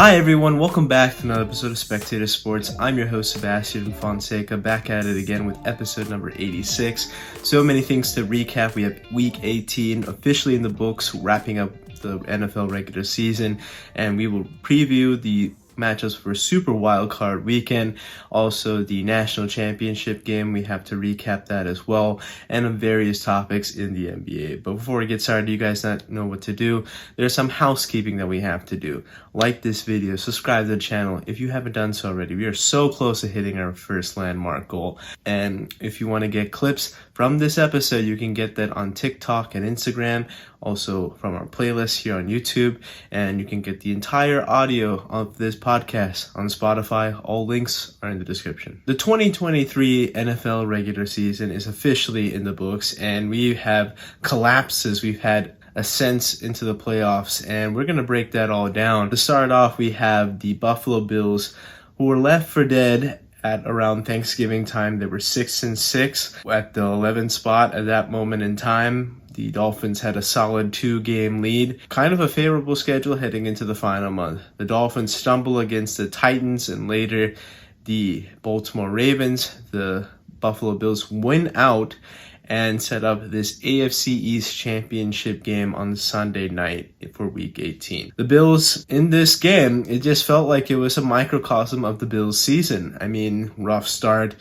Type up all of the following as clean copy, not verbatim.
Hi everyone, welcome back to another episode of Spectator Sports. I'm your host Sebastian Fonseca, back at it again with episode number 86. So many things to recap. We have week 18 officially in the books, wrapping up the NFL regular season, and we will preview the matchups for Super Wildcard Weekend, also the National Championship game. We have to recap that as well, and on various topics in the NBA. But before we get started, you guys not know what to do. There's some housekeeping that we have to do. Like this video, subscribe to the channel if you haven't done so already. We are so close to hitting our first landmark goal. And if you want to get clips from this episode, you can get that on TikTok and Instagram, also from our playlist here on YouTube, and you can get the entire audio of this podcast on Spotify. All links are in the description. The 2023 NFL regular season is officially in the books, and we have collapses. We've had ascents into the playoffs, and we're going to break that all down. To start off, we have the Buffalo Bills, who were left for dead at around Thanksgiving time. They were 6-6 at the 11th spot at that moment in time. The Dolphins had a solid 2-game lead, kind of a favorable schedule heading into the final month. The Dolphins stumble against the Titans and later the Baltimore Ravens. The Buffalo Bills win out and set up this AFC East Championship game on Sunday night for Week 18. The Bills, in this game, it just felt like it was a microcosm of the Bills' season. I mean, rough start,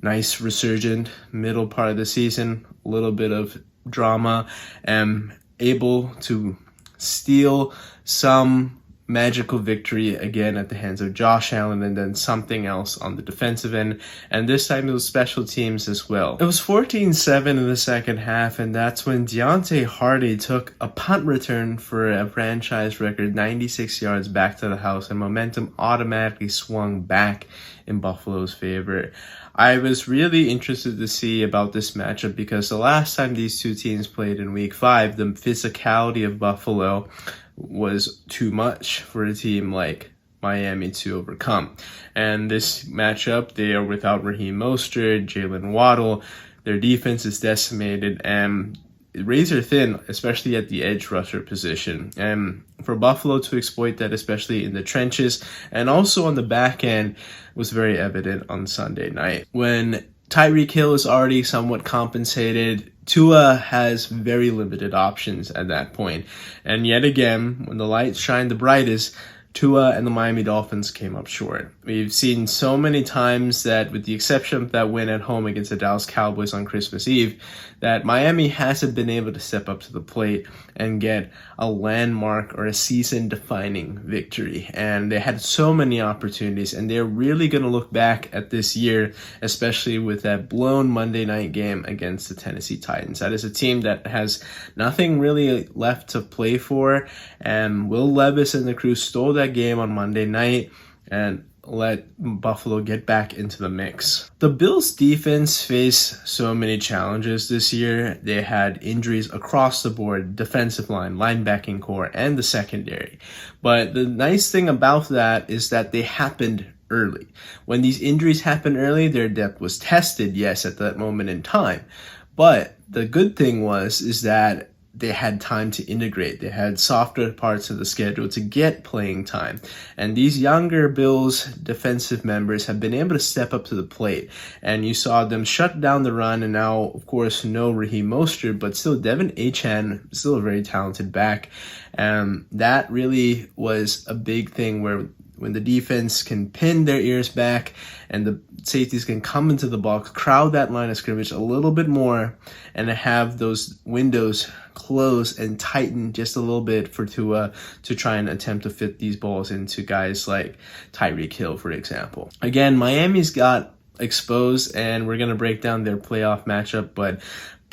nice resurgent middle part of the season, a little bit of drama, and able to steal some magical victory again at the hands of Josh Allen, and then something else on the defensive end, and this time it was special teams as well. It was 14-7 in the second half, and that's when Deontay Hardy took a punt return for a franchise record 96 yards back to the house, and momentum automatically swung back in Buffalo's favor. I was really interested to see about this matchup because the last time these two teams played in Week 5, the physicality of Buffalo was too much for a team like Miami to overcome. And this matchup, they are without Raheem Mostert, Jalen Waddle. Their defense is decimated and razor thin, especially at the edge rusher position. And for Buffalo to exploit that, especially in the trenches and also on the back end, was very evident on Sunday night. When Tyreek Hill is already somewhat compensated, Tua has very limited options at that point. And yet again, when the lights shine the brightest, Tua and the Miami Dolphins came up short. We've seen so many times that, with the exception of that win at home against the Dallas Cowboys on Christmas Eve, that Miami hasn't been able to step up to the plate and get a landmark or a season-defining victory. And they had so many opportunities, and they're really going to look back at this year, especially with that blown Monday night game against the Tennessee Titans. That is a team that has nothing really left to play for, and Will Levis and the crew stole that game on Monday night and let Buffalo get back into the mix. The Bills defense faced so many challenges this year. They had injuries across the board, defensive line, linebacking core, and the secondary. But the nice thing about that is that they happened early. When these injuries happened early, their depth was tested, yes, at that moment in time. But the good thing is that they had time to integrate. They had softer parts of the schedule to get playing time. And these younger Bills defensive members have been able to step up to the plate. And you saw them shut down the run, and now, of course, no Raheem Mostert, but still Devin Achane, still a very talented back. And that really was a big thing where when the defense can pin their ears back and the safeties can come into the box, crowd that line of scrimmage a little bit more, and have those windows close and tighten just a little bit for Tua to try and attempt to fit these balls into guys like Tyreek Hill, for example. Again, Miami's got exposed, and we're going to break down their playoff matchup, but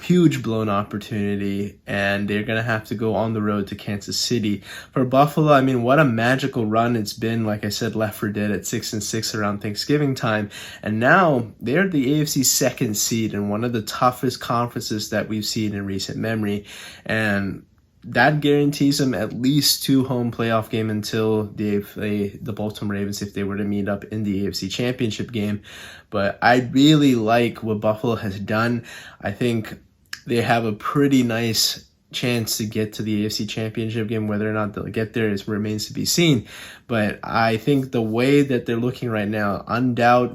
huge blown opportunity, and they're going to have to go on the road to Kansas City. For Buffalo, I mean, what a magical run it's been. Like I said, left for dead at 6-6 around Thanksgiving time, and now they're the AFC second seed in one of the toughest conferences that we've seen in recent memory, and that guarantees them at least 2 home playoff games until they play the Baltimore Ravens if they were to meet up in the AFC Championship game. But I really like what Buffalo has done. I think they have a pretty nice chance to get to the AFC Championship game. Whether or not they'll get there remains to be seen. But I think the way that they're looking right now,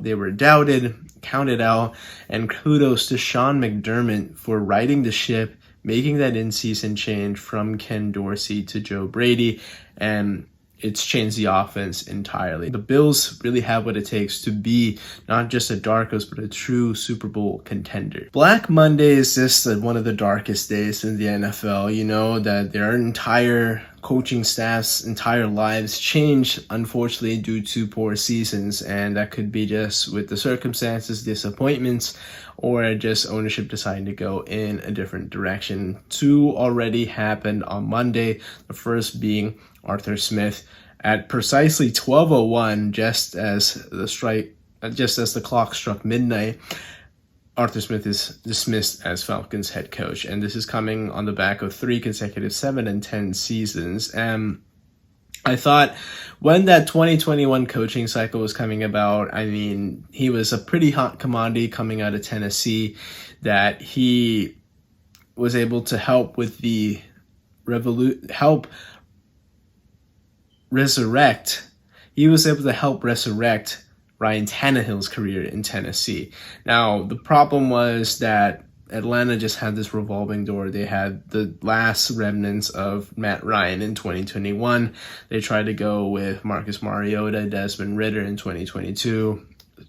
they were doubted, counted out, and kudos to Sean McDermott for righting the ship, making that in-season change from Ken Dorsey to Joe Brady, and it's changed the offense entirely. The Bills really have what it takes to be not just a dark horse, but a true Super Bowl contender. Black Monday is just one of the darkest days in the NFL. You know that their entire coaching staff's entire lives changed, unfortunately, due to poor seasons, and that could be just with the circumstances, disappointments, or just ownership deciding to go in a different direction. Two already happened on Monday, the first being Arthur Smith at precisely 12:01, just as the clock struck midnight. Arthur Smith is dismissed as Falcons head coach, and this is coming on the back of 3 consecutive 7-10 seasons. I thought when that 2021 coaching cycle was coming about, I mean, he was a pretty hot commodity coming out of Tennessee, that he was able to help with the resurrect Ryan Tannehill's career in Tennessee. Now, the problem was that Atlanta just had this revolving door. They had the last remnants of Matt Ryan in 2021. They tried to go with Marcus Mariota, Desmond Ridder in 2022,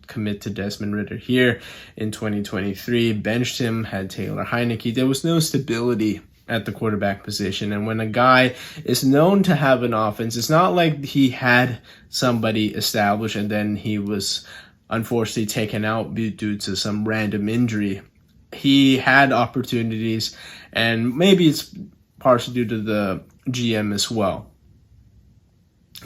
commit to Desmond Ridder here in 2023, benched him, had Taylor Heineke. There was no stability at the quarterback position. And when a guy is known to have an offense, it's not like he had somebody established and then he was unfortunately taken out due to some random injury. He had opportunities, and maybe it's partially due to the GM as well.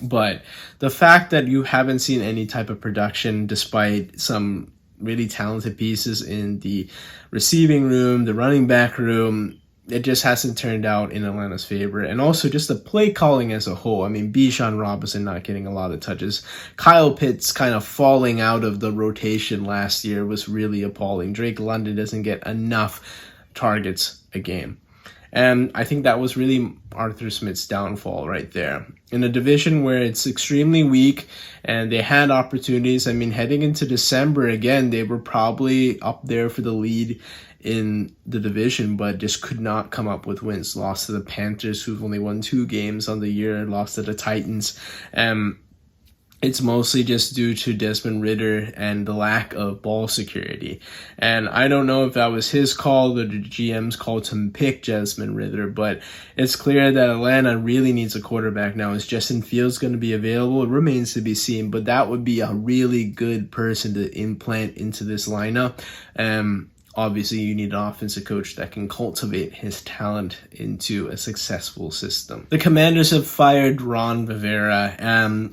But the fact that you haven't seen any type of production despite some really talented pieces in the receiving room, the running back room, it just hasn't turned out in Atlanta's favor. And also just the play calling as a whole. I mean, Bijan Robinson not getting a lot of touches. Kyle Pitts kind of falling out of the rotation last year was really appalling. Drake London doesn't get enough targets a game. And I think that was really Arthur Smith's downfall right there. In a division where it's extremely weak and they had opportunities, I mean, heading into December, again, they were probably up there for the lead in the division, but just could not come up with wins. Lost to the Panthers, who've only won 2 games on the year, lost to the Titans. It's mostly just due to Desmond Ridder and the lack of ball security. And I don't know if that was his call or the GM's call to pick Desmond Ridder, but it's clear that Atlanta really needs a quarterback now. Is Justin Fields going to be available? It remains to be seen, but that would be a really good person to implant into this lineup. Obviously, you need an offensive coach that can cultivate his talent into a successful system. The Commanders have fired Ron Rivera.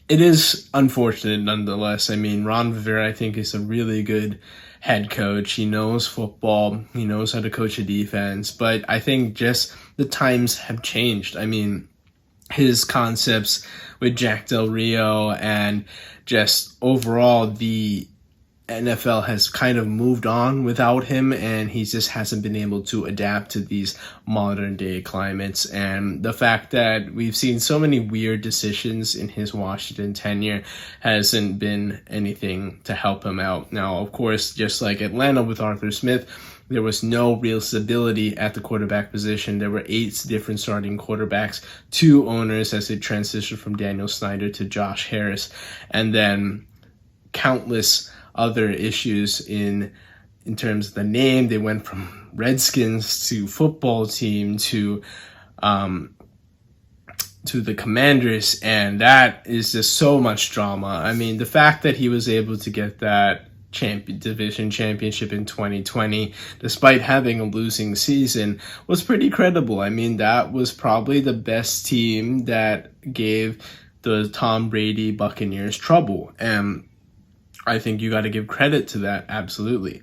It is unfortunate nonetheless. I mean, Ron Rivera, I think, is a really good head coach. He knows football. He knows how to coach a defense. But I think just the times have changed. I mean, his concepts with Jack Del Rio and just overall the NFL has kind of moved on without him, and he just hasn't been able to adapt to these modern day climates. And the fact that we've seen so many weird decisions in his Washington tenure hasn't been anything to help him out. Now, of course, just like Atlanta with Arthur Smith, there was no real stability at the quarterback position. There were 8 different starting quarterbacks, 2 owners as it transitioned from Daniel Snyder to Josh Harris, and then countless other issues in terms of the name. They went from Redskins to football team to the Commanders, and that is just so much drama. I mean, the fact that he was able to get that division championship in 2020 despite having a losing season was pretty credible. I mean, that was probably the best team that gave the Tom Brady Buccaneers trouble, and I think you got to give credit to that, absolutely.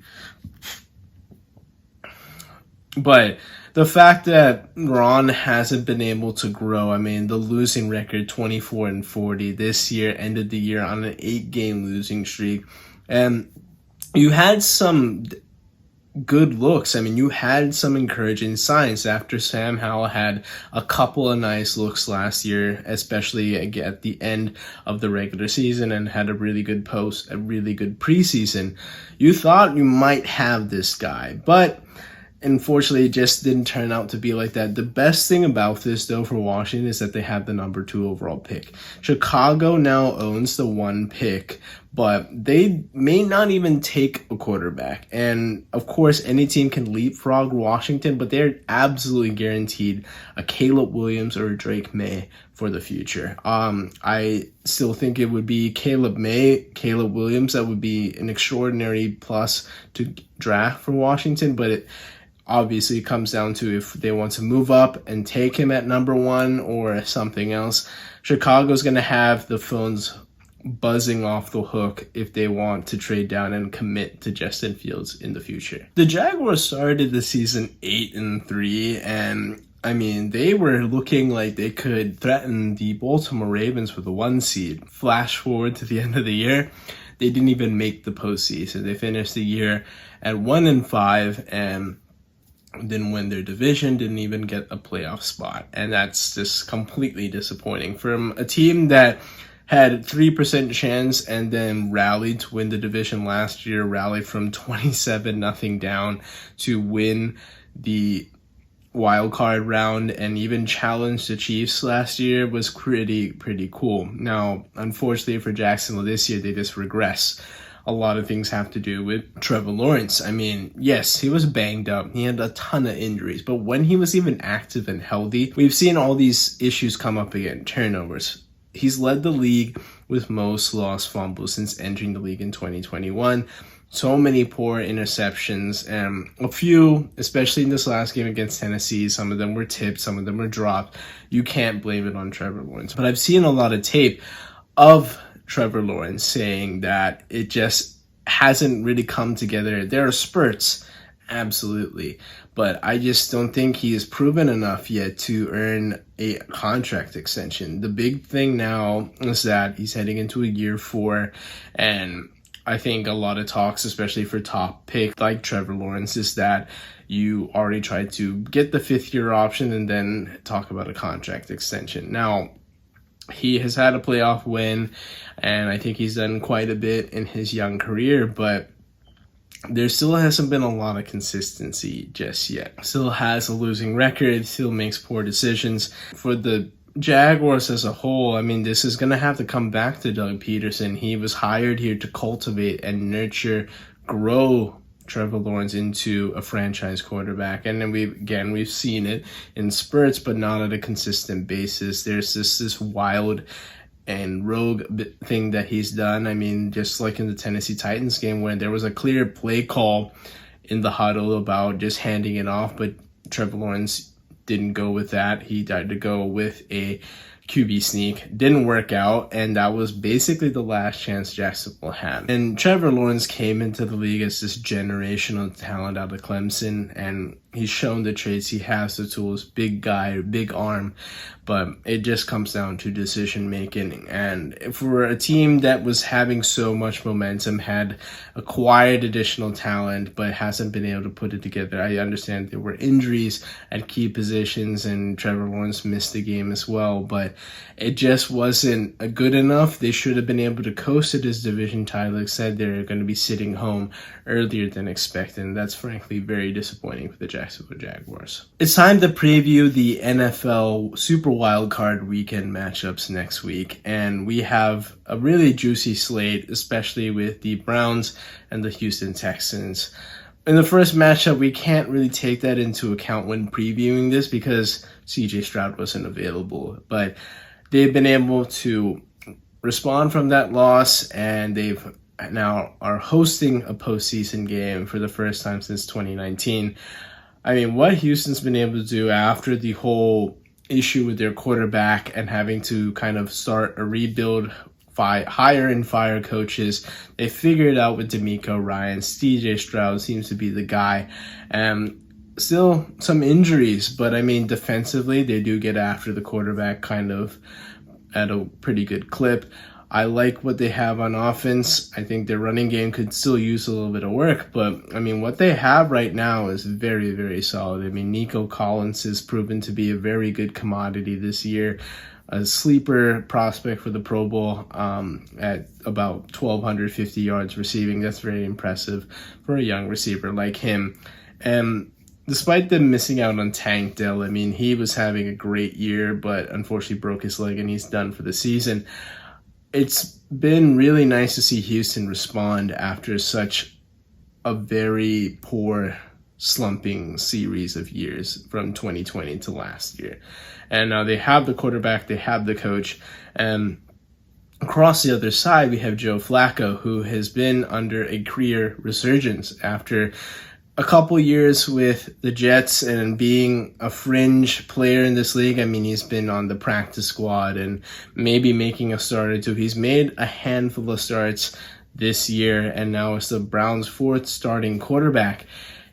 But the fact that Ron hasn't been able to grow, I mean, the losing record, 24-40 this year, ended the year on an 8-game losing streak. And you had some good looks. I mean, you had some encouraging signs after Sam Howell had a couple of nice looks last year, especially at the end of the regular season, and had a really good preseason. You thought you might have this guy, but unfortunately, it just didn't turn out to be like that. The best thing about this, though, for Washington is that they have the number 2 overall pick. Chicago now owns the 1 pick, but they may not even take a quarterback. And, of course, any team can leapfrog Washington, but they're absolutely guaranteed a Caleb Williams or a Drake May for the future. I still think it would be Caleb Williams. That would be an extraordinary plus to draft for Washington, but it obviously comes down to if they want to move up and take him at number 1 or something else. Chicago's going to have the phones buzzing off the hook if they want to trade down and commit to Justin Fields in the future. The Jaguars started the season 8-3, and I mean, they were looking like they could threaten the Baltimore Ravens with a 1 seed. Flash forward to the end of the year, they didn't even make the postseason. They finished the year at 1-5 and didn't win their division, didn't even get a playoff spot. And that's just completely disappointing. From a team that had 3% chance and then rallied to win the division last year, rallied from 27-0 down to win the wild card round and even challenged the Chiefs last year was pretty cool. Now, unfortunately for Jacksonville this year, they just regress. A lot of things have to do with Trevor Lawrence. I mean, yes, he was banged up. He had a ton of injuries. But when he was even active and healthy, we've seen all these issues come up again. Turnovers. He's led the league with most lost fumbles since entering the league in 2021. So many poor interceptions, and a few, especially in this last game against Tennessee, some of them were tipped, some of them were dropped. You can't blame it on Trevor Lawrence. But I've seen a lot of tape of Trevor Lawrence saying that it just hasn't really come together. There are spurts, absolutely, but I just don't think he has proven enough yet to earn a contract extension. The big thing now is that he's heading into a year 4, and I think a lot of talks, especially for top pick like Trevor Lawrence, is that you already tried to get the 5th-year option and then talk about a contract extension. Now, he has had a playoff win, and I think he's done quite a bit in his young career, but there still hasn't been a lot of consistency just yet. Still has a losing record, still makes poor decisions. For the Jaguars as a whole, I mean, this is going to have to come back to Doug Peterson. He was hired here to cultivate and nurture, grow Trevor Lawrence into a franchise quarterback. And then we've seen it in spurts, but not at a consistent basis. There's this wild and rogue thing that he's done. I mean, just like in the Tennessee Titans game when there was a clear play call in the huddle about just handing it off, but Trevor Lawrence didn't go with that. He tried to go with a QB sneak. Didn't work out, and that was basically the last chance Jacksonville had. And Trevor Lawrence came into the league as this generational talent out of Clemson, and he's shown the traits. He has the tools, big guy, big arm, but it just comes down to decision making. And for a team that was having so much momentum, had acquired additional talent, but hasn't been able to put it together. I understand there were injuries at key positions, and Trevor Lawrence missed the game as well, but it just wasn't good enough. They should have been able to coast to this division title. Like said, they're going to be sitting home earlier than expected, and that's frankly very disappointing for the Jacksonville Jaguars. It's time to preview the NFL Super Wildcard Weekend matchups next week, and we have a really juicy slate, especially with the Browns and the Houston Texans. In the first matchup, we can't really take that into account when previewing this because CJ Stroud wasn't available, but they've been able to respond from that loss, and they've now are hosting a postseason game for the first time since 2019. I mean, what Houston's been able to do after the whole issue with their quarterback and having to kind of start a rebuild, hire and fire coaches, they figured out with DeMeco Ryans. CJ Stroud seems to be the guy. Still some injuries, but I mean, defensively, they do get after the quarterback kind of at a pretty good clip. I like what they have on offense. I think their running game could still use a little bit of work, but I mean, what they have right now is very, very solid. I mean, Nico Collins has proven to be a very good commodity this year, a sleeper prospect for the Pro Bowl at about 1,250 yards receiving. That's very impressive for a young receiver like him. And despite them missing out on Tank Dell, I mean, he was having a great year, but unfortunately broke his leg and he's done for the season. It's been really nice to see Houston respond after such a very poor slumping series of years from 2020 to last year. And now they have the quarterback, they have the coach, and across the other side, we have Joe Flacco, who has been under a career resurgence after a couple years with the Jets and being a fringe player in this league. I mean, he's been on the practice squad and maybe making a start or two. He's made a handful of starts this year, and now is the Browns' fourth starting quarterback.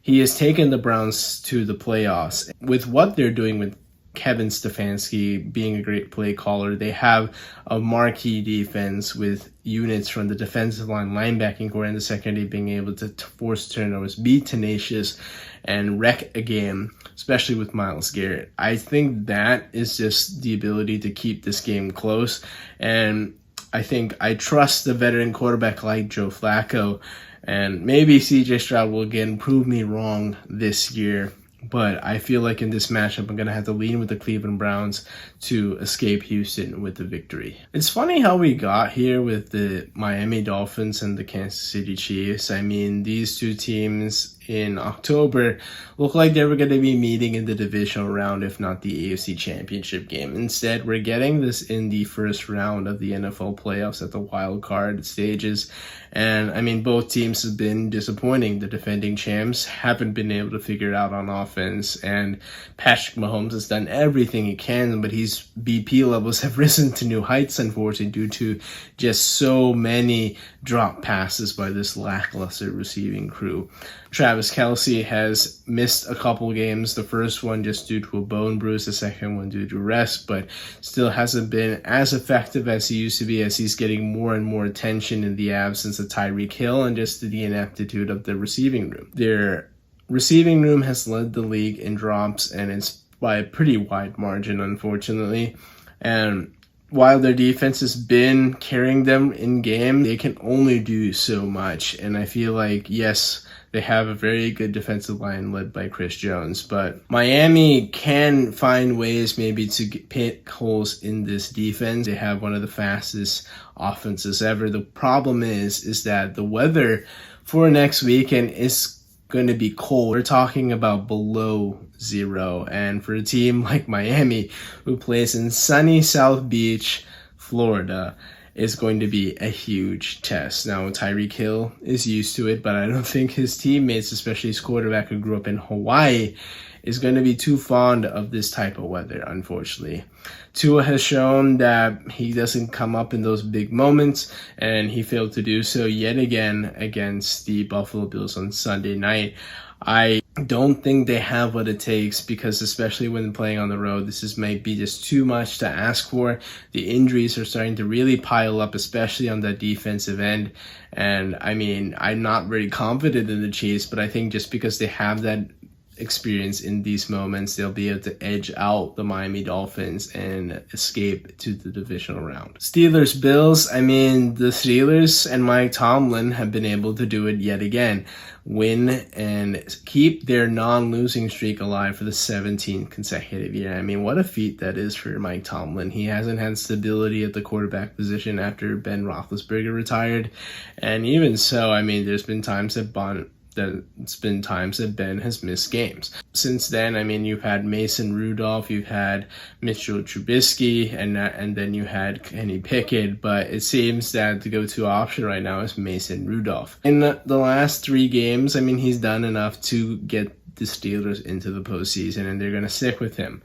He has taken the Browns to the playoffs. With what they're doing with Kevin Stefanski being a great play caller, they have a marquee defense with units from the defensive line, linebacking core, and the secondary being able to force turnovers, be tenacious, and wreck a game, especially with Myles Garrett. I think that is just the ability to keep this game close, and I think I trust the veteran quarterback like Joe Flacco, and maybe CJ Stroud will again prove me wrong this year. But I feel like in this matchup, I'm going to have to lean with the Cleveland Browns to escape Houston with the victory. It's funny how we got here with the Miami Dolphins and the Kansas City Chiefs. I mean, these two teams in October look like they were going to be meeting in the divisional round, if not the AFC Championship game. Instead, we're getting this in the first round of the NFL playoffs at the wild card stages. And I mean, both teams have been disappointing. The defending champs haven't been able to figure it out on offense, and Patrick Mahomes has done everything he can, but his BP levels have risen to new heights, unfortunately, due to just so many drop passes by this lackluster receiving crew. Travis Kelce has missed a couple games, the first one just due to a bone bruise, the second one due to rest, but still hasn't been as effective as he used to be, as he's getting more and more attention in the absence of Tyreek Hill and just the ineptitude of the receiving room. Their receiving room has led the league in drops, and it's by a pretty wide margin, unfortunately. And while their defense has been carrying them in game, they can only do so much. And I feel like, yes, they have a very good defensive line led by Chris Jones, but Miami can find ways maybe to pick holes in this defense. They have one of the fastest offenses ever. The problem is that the weather for next weekend is going to be cold. We're talking about below zero, and for a team like Miami, who plays in sunny South Beach, Florida, is going to be a huge test. Now, Tyreek Hill is used to it, but I don't think his teammates, especially his quarterback who grew up in Hawaii, is going to be too fond of this type of weather, unfortunately. Tua has shown that he doesn't come up in those big moments, and he failed to do so yet again against the Buffalo Bills on Sunday night. I don't think they have what it takes, because especially when playing on the road, this might be just too much to ask for. The injuries are starting to really pile up, especially on that defensive end. And I mean, I'm not very confident in the Chiefs, but I think just because they have that experience in these moments, they'll be able to edge out the Miami Dolphins and escape to the divisional round. Steelers Bills, I mean, the Steelers and Mike Tomlin have been able to do it yet again. Win and keep their non-losing streak alive for the 17th consecutive year. I mean, what a feat that is for Mike Tomlin. He hasn't had stability at the quarterback position after Ben Roethlisberger retired. And even so, I mean, there's been times that Ben has missed games. Since then, I mean, you've had Mason Rudolph, you've had Mitchell Trubisky, and then you had Kenny Pickett, but it seems that the go-to option right now is Mason Rudolph. In the last 3 games, I mean, he's done enough to get the Steelers into the postseason, and they're going to stick with him.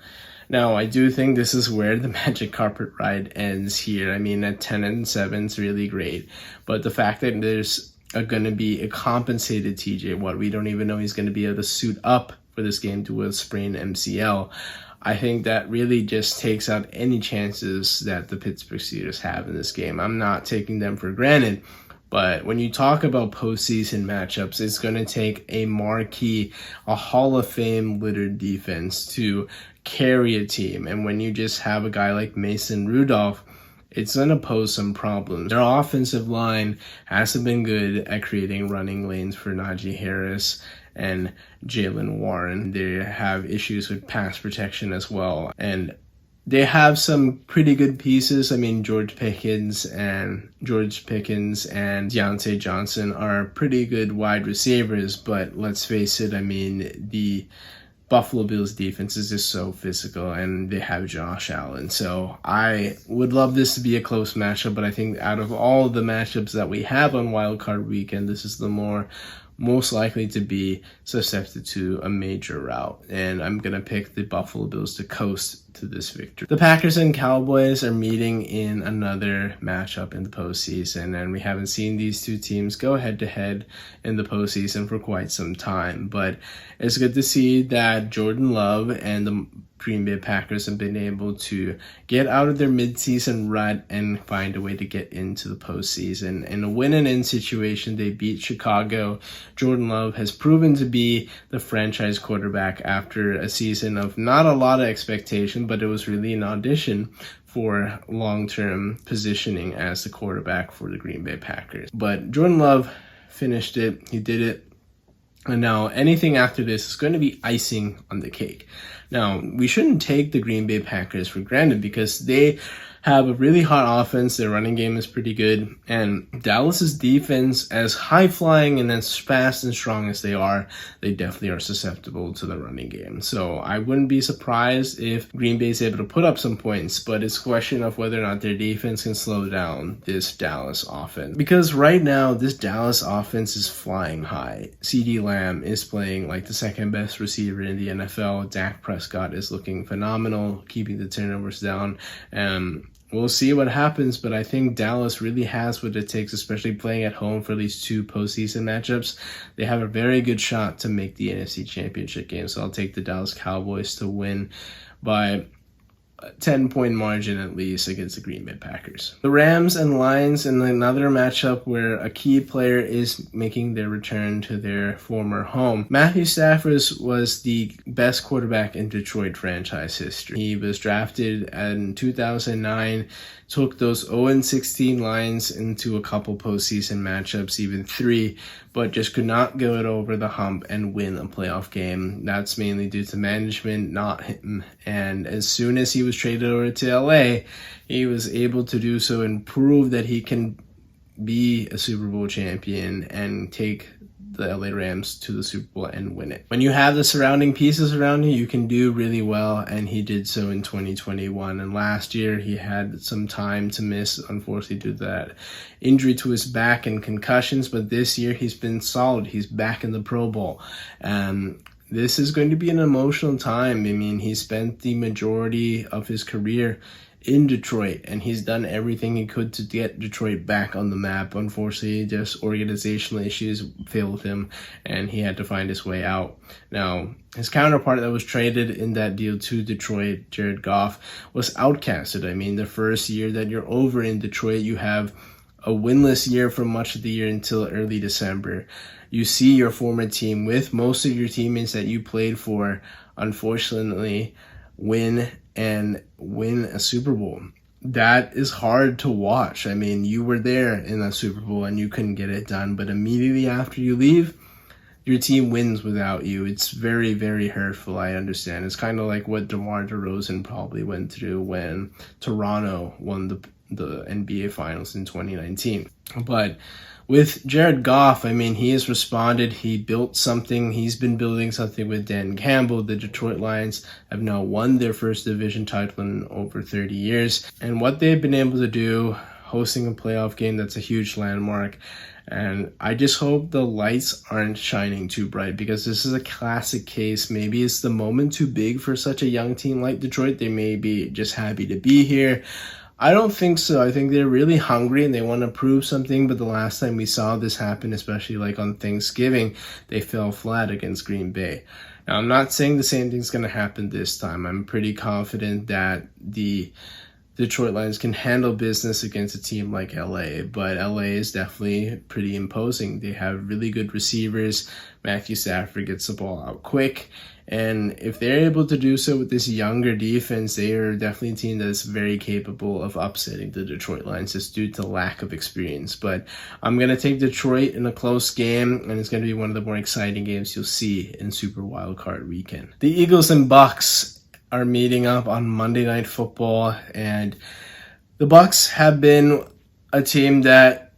Now, I do think this is where the magic carpet ride ends here. I mean, at 10-7, it's really great, but the fact that there's going to be a compensated TJ Watt. We don't even know he's going to be able to suit up for this game to a sprained MCL. I think that really just takes out any chances that the Pittsburgh Steelers have in this game. I'm not taking them for granted, but when you talk about postseason matchups, it's going to take a marquee, a Hall of Fame littered defense to carry a team. And when you just have a guy like Mason Rudolph, it's going to pose some problems. Their offensive line hasn't been good at creating running lanes for Najee Harris and Jalen Warren. They have issues with pass protection as well. And they have some pretty good pieces. I mean, George Pickens and Deontay Johnson are pretty good wide receivers. But let's face it, I mean, the Buffalo Bills defense is just so physical, and they have Josh Allen. So I would love this to be a close matchup, but I think out of all the matchups that we have on Wild Card Weekend, this is the most likely to be susceptible to a major rout. And I'm going to pick the Buffalo Bills to coast to this victory. The Packers and Cowboys are meeting in another matchup in the postseason, and we haven't seen these two teams go head-to-head in the postseason for quite some time. But it's good to see that Jordan Love and the Green Bay Packers have been able to get out of their midseason rut and find a way to get into the postseason. In a win-and-in situation, they beat Chicago. Jordan Love has proven to be the franchise quarterback after a season of not a lot of expectation, but it was really an audition for long-term positioning as the quarterback for the Green Bay Packers. But Jordan Love finished it. He did it. And now anything after this is going to be icing on the cake. Now, we shouldn't take the Green Bay Packers for granted because they have a really hot offense. Their running game is pretty good. And Dallas's defense, as high-flying and as fast and strong as they are, they definitely are susceptible to the running game. So I wouldn't be surprised if Green Bay is able to put up some points, but it's a question of whether or not their defense can slow down this Dallas offense. Because right now, this Dallas offense is flying high. CeeDee Lamb is playing like the second best receiver in the NFL. Dak Prescott is looking phenomenal, keeping the turnovers down. We'll see what happens, but I think Dallas really has what it takes, especially playing at home for these two postseason matchups. They have a very good shot to make the NFC Championship game, so I'll take the Dallas Cowboys to win by 10-point margin at least against the Green Bay Packers. The Rams and Lions in another matchup where a key player is making their return to their former home. Matthew Stafford was the best quarterback in Detroit franchise history. He was drafted in 2009, took those 0-16 Lions into a couple postseason matchups, even 3, but just could not go it over the hump and win a playoff game. That's mainly due to management, not him. And as soon as he was traded over to LA, he was able to do so and prove that he can be a Super Bowl champion and take the LA Rams to the Super Bowl and win it. When you have the surrounding pieces around you, you can do really well, and he did so in 2021. And last year, he had some time to miss, unfortunately, due to that injury to his back and concussions, but this year he's been solid. He's back in the Pro Bowl. This is going to be an emotional time. I mean, he spent the majority of his career in Detroit, and he's done everything he could to get Detroit back on the map. Unfortunately, just organizational issues failed him, and he had to find his way out. Now, his counterpart that was traded in that deal to Detroit, Jared Goff, was outcasted. I mean, the first year that you're over in Detroit, you have a winless year for much of the year until early December. You see your former team with most of your teammates that you played for, unfortunately, win a Super Bowl. That is hard to watch. I mean, you were there in that Super Bowl and you couldn't get it done, but immediately after you leave, your team wins without you. It's very, very hurtful, I understand. It's kind of like what DeMar DeRozan probably went through when Toronto won the NBA Finals in 2019. But with Jared Goff, I mean, he has responded. He built something. He's been building something with Dan Campbell. The Detroit Lions have now won their first division title in over 30 years. And what they've been able to do, hosting a playoff game, that's a huge landmark. And I just hope the lights aren't shining too bright, because this is a classic case. Maybe it's the moment too big for such a young team like Detroit. They may be just happy to be here. I don't think so. I think they're really hungry and they want to prove something, but the last time we saw this happen, especially like on Thanksgiving, they fell flat against Green Bay. Now, I'm not saying the same thing's going to happen this time. I'm pretty confident that the Detroit Lions can handle business against a team like LA, but LA is definitely pretty imposing. They have really good receivers. Matthew Stafford gets the ball out quick, and if they're able to do so with this younger defense, they are definitely a team that's very capable of upsetting the Detroit Lions just due to lack of experience. But I'm going to take Detroit in a close game, and it's going to be one of the more exciting games you'll see in Super Wildcard Weekend. The Eagles and Bucs are meeting up on Monday Night Football, and the Bucs have been a team that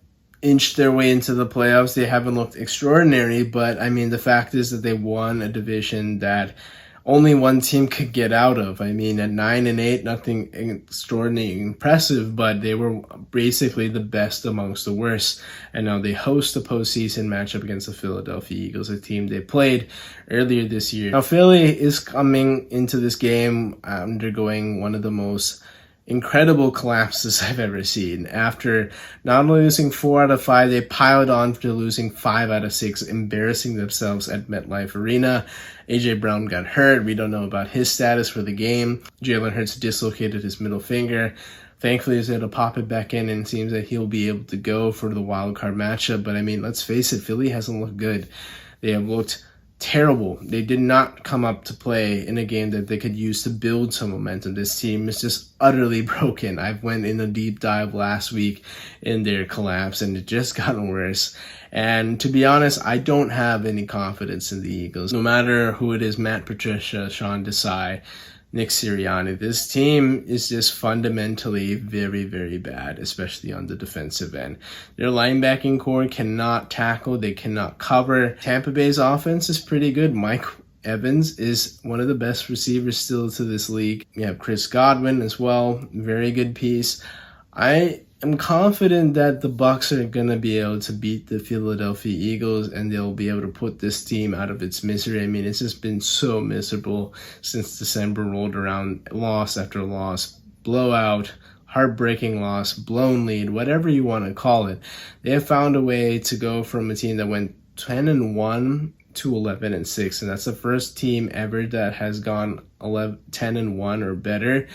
inched their way into the playoffs. They haven't looked extraordinary, but I mean, the fact is that they won a division that only one team could get out of. I mean, at 9-8, nothing extraordinarily impressive, but they were basically the best amongst the worst. And now they host a postseason matchup against the Philadelphia Eagles, a team they played earlier this year. Now, Philly is coming into this game undergoing one of the most incredible collapses I've ever seen. After not only losing 4 out of 5, they piled on to losing 5 out of 6, embarrassing themselves at MetLife Arena. AJ Brown got hurt. We don't know about his status for the game. Jalen Hurts dislocated his middle finger. Thankfully, he's able to pop it back in, and it seems that he'll be able to go for the wild card matchup. But I mean, let's face it, Philly hasn't looked good. They have looked terrible. They did not come up to play in a game that they could use to build some momentum. This team is just utterly broken. I went in a deep dive last week in their collapse, and it just gotten worse. And to be honest, I don't have any confidence in the Eagles. No matter who it is, Matt Patricia, Sean Desai, Nick Sirianni, this team is just fundamentally very, very bad, especially on the defensive end. Their linebacking core cannot tackle, they cannot cover. Tampa Bay's offense is pretty good. Mike Evans is one of the best receivers still to this league. You have Chris Godwin as well, very good piece. I'm confident that the Bucs are going to be able to beat the Philadelphia Eagles, and they'll be able to put this team out of its misery. I mean, it's just been so miserable since December rolled around, loss after loss, blowout, heartbreaking loss, blown lead, whatever you want to call it. They have found a way to go from a team that went 10-1 to 11-6, and that's the first team ever that has gone 10-1 or better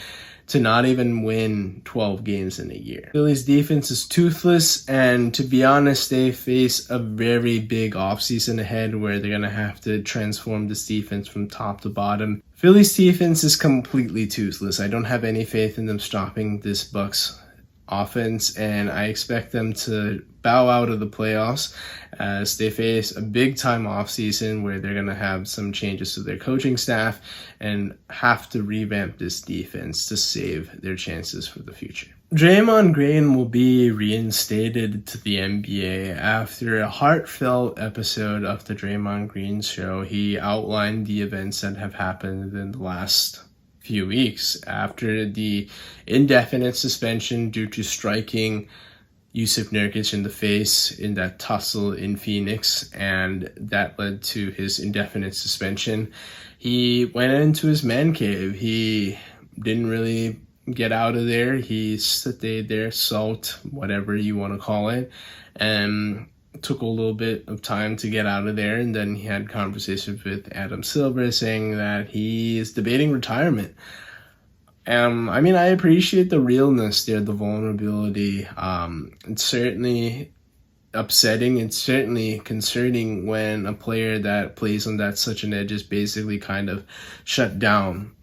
to not even win 12 games in a year. Philly's defense is toothless, and to be honest, they face a very big offseason ahead where they're going to have to transform this defense from top to bottom. Philly's defense is completely toothless. I don't have any faith in them stopping this Bucs offense, and I expect them to bow out of the playoffs as they face a big-time offseason where they're going to have some changes to their coaching staff and have to revamp this defense to save their chances for the future. Draymond Green will be reinstated to the NBA after a heartfelt episode of the Draymond Green Show. He outlined the events that have happened in the last few weeks after the indefinite suspension due to striking Yusuf Nurkic in the face in that tussle in Phoenix, and that led to his indefinite suspension. He went into his man cave. He didn't really get out of there. He stayed there, sulked, whatever you want to call it, and took a little bit of time to get out of there. And then he had conversations with Adam Silver saying that he is debating retirement. I mean, I appreciate the realness there, the vulnerability. It's certainly upsetting. It's certainly concerning when a player that plays on that such an edge is basically kind of shut down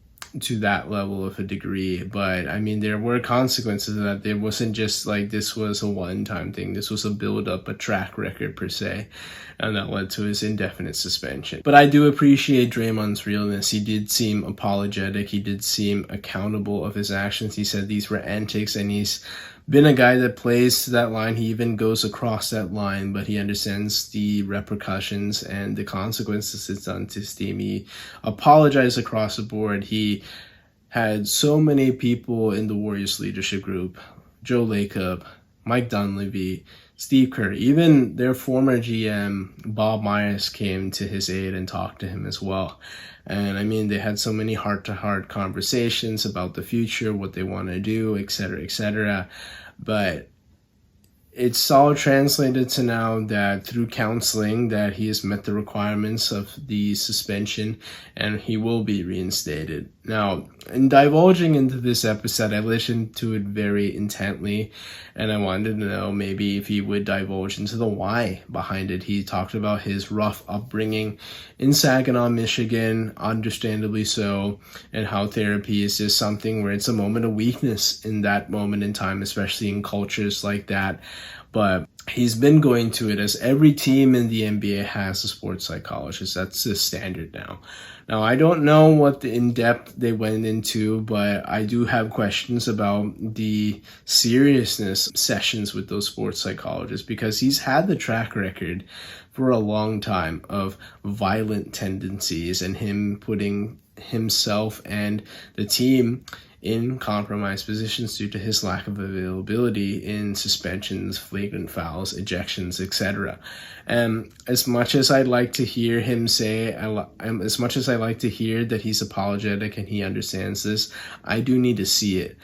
to that level of a degree. But I mean, there were consequences of that. It wasn't just like this was a one-time thing. This was a build-up, a track record per se, and that led to his indefinite suspension. But I do appreciate Draymond's realness. He did seem apologetic. He did seem accountable of his actions. He said these were antics, and he's been a guy that plays to that line. He even goes across that line, but he understands the repercussions and the consequences it's done to his team. He apologized across the board. He had so many people in the Warriors leadership group, Joe Lacob, Mike Dunleavy, Steve Kerr, even their former GM, Bob Myers, came to his aid and talked to him as well. And I mean, they had so many heart-to-heart conversations about the future, what they want to do, etc., etc. But it's all translated to now that through counseling that he has met the requirements of the suspension and he will be reinstated. Now, in divulging into this episode, I listened to it very intently and I wanted to know maybe if he would divulge into the why behind it. He talked about his rough upbringing in Saginaw, Michigan, understandably so, and how therapy is just something where it's a moment of weakness in that moment in time, especially in cultures like that. But he's been going to it, as every team in the NBA has a sports psychologist. That's the standard now. Now, I don't know what the in-depth they went into, but I do have questions about the seriousness sessions with those sports psychologists, because he's had the track record for a long time of violent tendencies and him putting himself and the team in compromised positions due to his lack of availability in suspensions, flagrant fouls, ejections, etc. As much as I'd like to hear him say, as much as I like to hear that he's apologetic and he understands this, I do need to see it.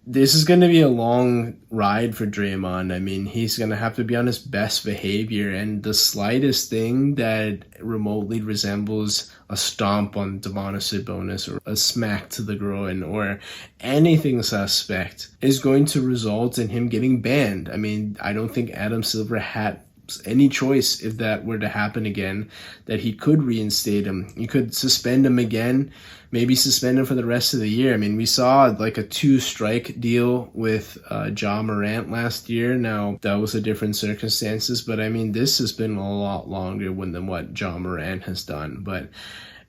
This is going to be a long ride for Draymond. I mean, he's going to have to be on his best behavior, and the slightest thing that remotely resembles a stomp on Domantas Sabonis or a smack to the groin or anything suspect is going to result in him getting banned. I mean, I don't think Adam Silver had any choice if that were to happen again, that he could reinstate him. You could suspend him again, maybe suspend him for the rest of the year. I mean, we saw like a 2-strike deal with Ja Morant last year. Now, that was a different circumstances, but I mean, this has been a lot longer than what Ja Morant has done. But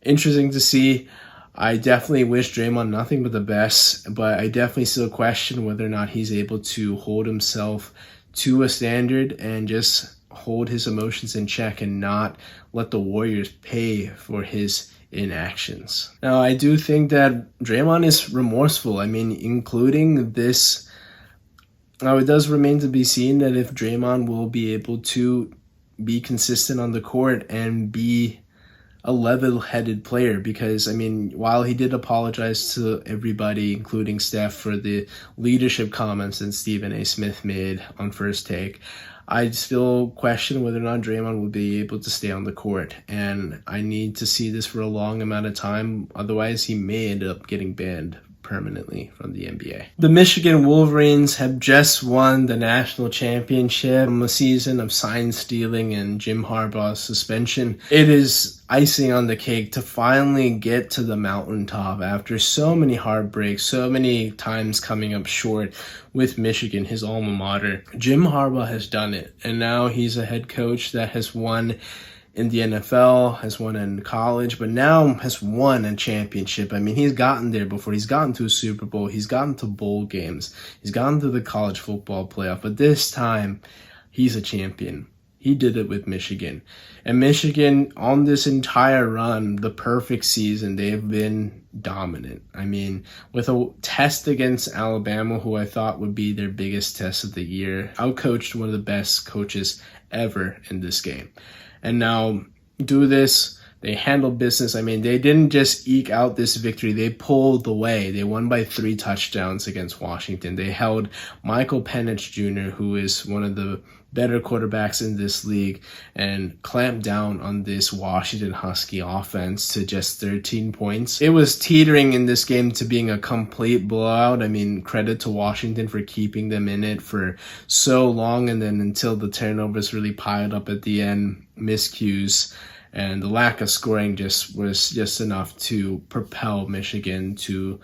interesting to see. I definitely wish Draymond nothing but the best, but I definitely still question whether or not he's able to hold himself to a standard and just hold his emotions in check and not let the Warriors pay for his inactions. Now, I do think that Draymond is remorseful. I mean, including this, now it does remain to be seen that if Draymond will be able to be consistent on the court and be a level-headed player, because, I mean, while he did apologize to everybody, including Steph, for the leadership comments that Stephen A. Smith made on First Take, I still question whether or not Draymond will be able to stay on the court, and I need to see this for a long amount of time. Otherwise, he may end up getting banned permanently from the NBA. The Michigan Wolverines have just won the national championship from a season of sign stealing and Jim Harbaugh's suspension. It is icing on the cake to finally get to the mountaintop after so many heartbreaks, so many times coming up short with Michigan, his alma mater. Jim Harbaugh has done it, and now he's a head coach that has won in the NFL, has won in college, but now has won a championship. I mean, he's gotten there before. He's gotten to a Super Bowl. He's gotten to bowl games. He's gotten to the college football playoff. But this time, he's a champion. He did it with Michigan. And Michigan, on this entire run, the perfect season, they've been dominant. I mean, with a test against Alabama, who I thought would be their biggest test of the year, outcoached one of the best coaches ever in this game. And now do this. They handled business. I mean, they didn't just eke out this victory. They pulled away. They won by 3 touchdowns against Washington. They held Michael Penix Jr., who is one of the better quarterbacks in this league, and clamped down on this Washington Husky offense to just 13 points. It was teetering in this game to being a complete blowout. I mean, credit to Washington for keeping them in it for so long, and then until the turnovers really piled up at the end, miscues, and the lack of scoring was just enough to propel Michigan to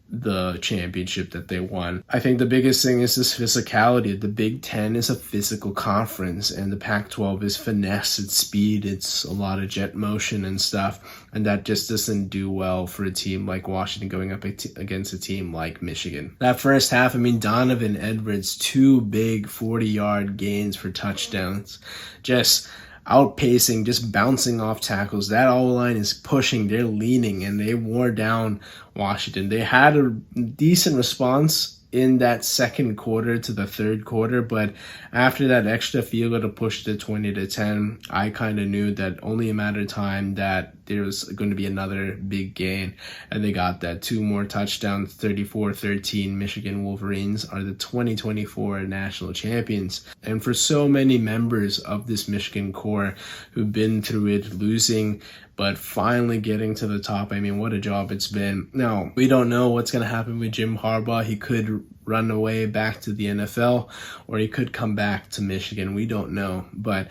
the championship that they won. I think the biggest thing is this physicality. The Big Ten is a physical conference, and the Pac-12 is finesse, it's speed, it's a lot of jet motion and stuff, and that just doesn't do well for a team like Washington going up against a team like Michigan. That first half, I mean, Donovan Edwards, 2 big 40-yard gains for touchdowns, just outpacing, just bouncing off tackles. That O-line is pushing, they're leaning, and they wore down Washington. They had a decent response in that second quarter to the third quarter, but after that extra field goal to push to 20-10, I kind of knew that only a matter of time that there was going to be another big gain, and they got that. 2 more touchdowns, 34-13. Michigan Wolverines are the 2024 national champions. And for so many members of this Michigan core who've been through it, losing but finally getting to the top, I mean, what a job it's been. Now, we don't know what's going to happen with Jim Harbaugh. He could run away back to the NFL, or he could come back to Michigan. We don't know. But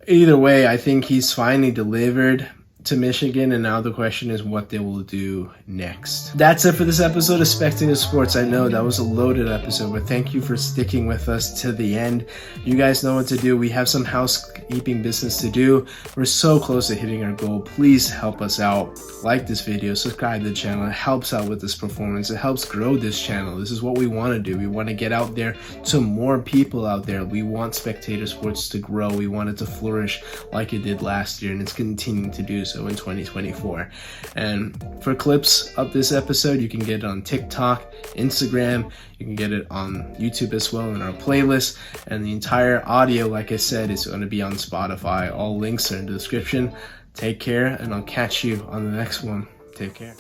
either way, I think he's finally delivered to Michigan, and now the question is what they will do next. That's it for this episode of Spectator Sports. I know that was a loaded episode, but thank you for sticking with us to the end. You guys know what to do. We have some housekeeping business to do. We're so close to hitting our goal. Please help us out. Like this video, subscribe to the channel. It helps out with this performance. It helps grow this channel. This is what we want to do. We want to get out there to more people out there. We want Spectator Sports to grow. We want it to flourish like it did last year, and it's continuing to do so in 2024. And for clips of this episode, you can get it on TikTok, Instagram, you can get it on YouTube as well in our playlist, and the entire audio, like I said, is going to be on Spotify. All links are in the description. Take care, and I'll catch you on the next one. Take care.